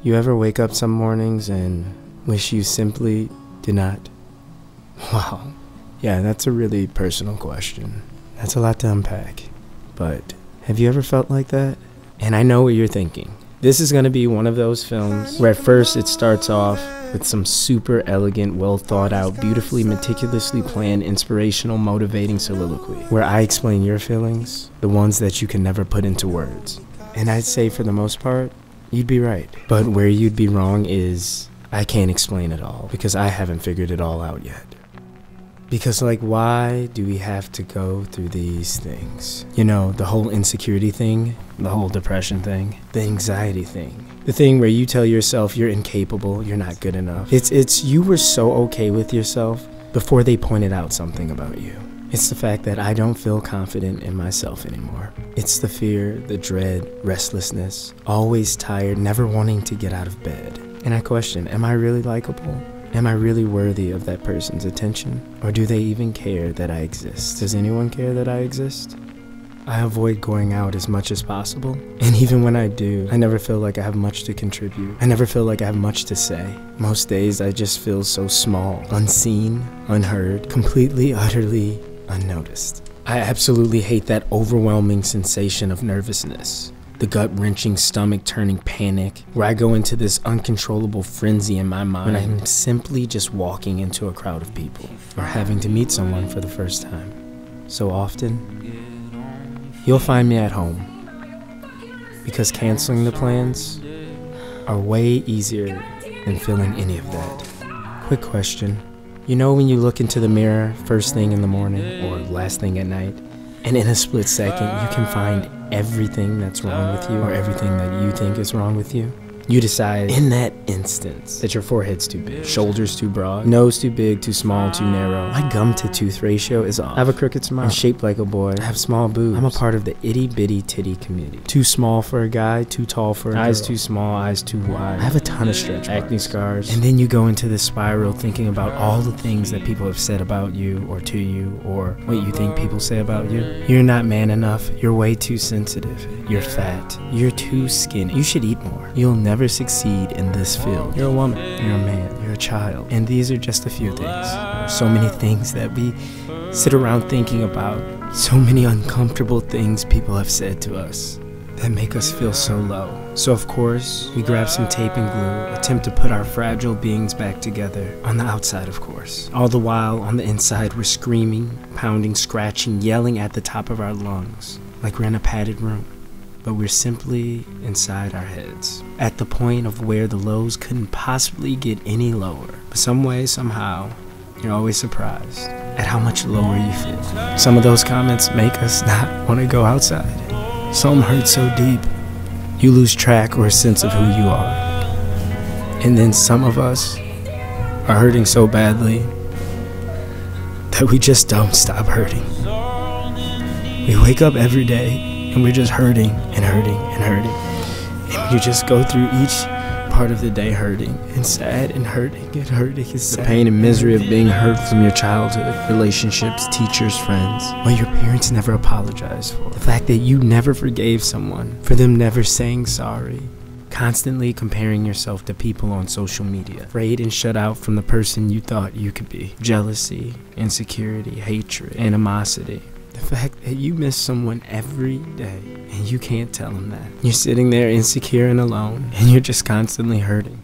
You ever wake up some mornings and wish you simply did not? Wow. Yeah, that's a really personal question. That's a lot to unpack. But have you ever felt like that? And I know what you're thinking. This is going to be one of those films where at first it starts off with some super elegant, well thought out, beautifully, meticulously planned, inspirational, motivating soliloquy, where I explain your feelings, the ones that you can never put into words. And I'd say for the most part, you'd be right. But where you'd be wrong is I can't explain it all because I haven't figured it all out yet. Because, like, why do we have to go through these things? You know, the whole insecurity thing, the whole depression thing, the anxiety thing, the thing where you tell yourself you're incapable, you're not good enough. It's you were so okay with yourself before they pointed out something about you. It's the fact that I don't feel confident in myself anymore. It's the fear, the dread, restlessness, always tired, never wanting to get out of bed. And I question, am I really likable? Am I really worthy of that person's attention? Or do they even care that I exist? Does anyone care that I exist? I avoid going out as much as possible. And even when I do, I never feel like I have much to contribute. I never feel like I have much to say. Most days I just feel so small, unseen, unheard, completely, utterly unnoticed. I absolutely hate that overwhelming sensation of nervousness. The gut-wrenching, stomach-turning panic, where I go into this uncontrollable frenzy in my mind when I'm simply just walking into a crowd of people, or having to meet someone for the first time. So often, you'll find me at home, because canceling the plans are way easier than feeling any of that. Quick question. You know when you look into the mirror first thing in the morning, or last thing at night, and in a split second, you can find everything that's wrong with you or everything that you think is wrong with you? You decide in that instance that your forehead's too big, shoulders too broad, nose too big, too small, too narrow. My gum to tooth ratio is off. I have a crooked smile. I'm shaped like a boy. I have small boobs. I'm a part of the itty bitty titty community. Too small for a guy, too tall for a girl. Eyes too small, eyes too wide. I have a ton of stretch marks, acne scars. And then you go into this spiral thinking about all the things that people have said about you or to you or what you think people say about you. You're not man enough. You're way too sensitive. You're fat. You're too skinny. You should eat more. You'll never succeed in this field. You're a woman, you're a man, you're a child, and these are just a few things. So many things that we sit around thinking about, so many uncomfortable things people have said to us that make us feel so low. So of course, we grab some tape and glue, attempt to put our fragile beings back together, on the outside of course. All the while, on the inside, we're screaming, pounding, scratching, yelling at the top of our lungs, like we're in a padded room. But we're simply inside our heads, at the point of where the lows couldn't possibly get any lower. But some way, somehow, you're always surprised at how much lower you feel. Some of those comments make us not want to go outside. Some hurt so deep, you lose track or a sense of who you are. And then some of us are hurting so badly that we just don't stop hurting. We wake up every day and we're just hurting and hurting and hurting. And you just go through each part of the day hurting and sad and hurting and hurting. It's the pain and misery of being hurt from your childhood, relationships, teachers, friends, what your parents never apologized for. The fact that you never forgave someone for them never saying sorry. Constantly comparing yourself to people on social media, afraid and shut out from the person you thought you could be. Jealousy, insecurity, hatred, animosity. The fact that you miss someone every day and you can't tell them that. You're sitting there insecure and alone and you're just constantly hurting,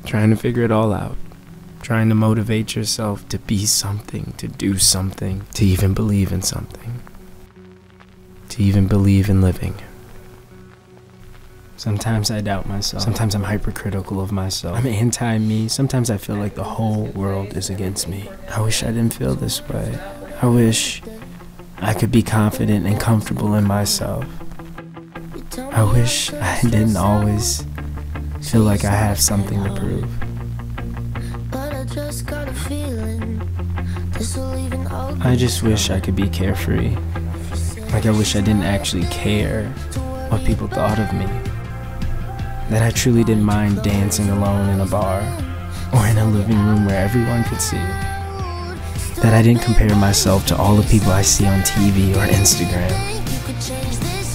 trying to figure it all out, trying to motivate yourself to be something, to do something, to even believe in something, to even believe in living. Sometimes I doubt myself. Sometimes I'm hypercritical of myself. I'm anti-me. Sometimes I feel like the whole world is against me. I wish I didn't feel this way. I wish I could be confident and comfortable in myself. I wish I didn't always feel like I have something to prove. I just wish I could be carefree. Like I wish I didn't actually care what people thought of me. That I truly didn't mind dancing alone in a bar or in a living room where everyone could see. That I didn't compare myself to all the people I see on TV or Instagram.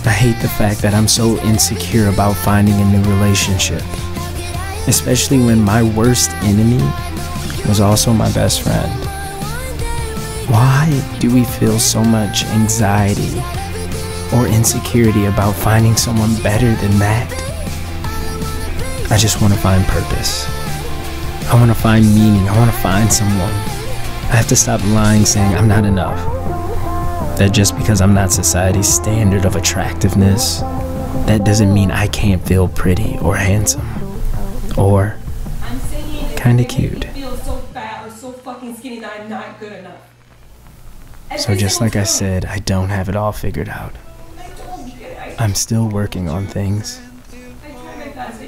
I hate the fact that I'm so insecure about finding a new relationship. especially when my worst enemy was also my best friend. Why do we feel so much anxiety or insecurity about finding someone better than that? I just want to find purpose. I want to find meaning. I want to find someone. I have to stop lying, saying I'm not enough. That just because I'm not society's standard of attractiveness, that doesn't mean I can't feel pretty or handsome or kind of cute. So just like I said, I don't have it all figured out. I'm still working on things.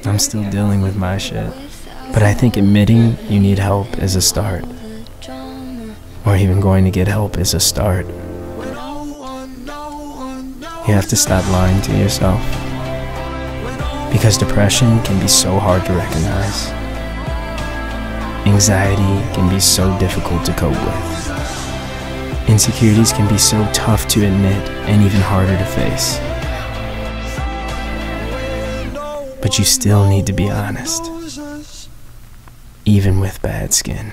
I'm still dealing with my shit. But I think admitting you need help is a start. Or even going to get help is a start. You have to stop lying to yourself. Because depression can be so hard to recognize. Anxiety can be so difficult to cope with. Insecurities can be so tough to admit and even harder to face. But you still need to be honest, even with bad skin.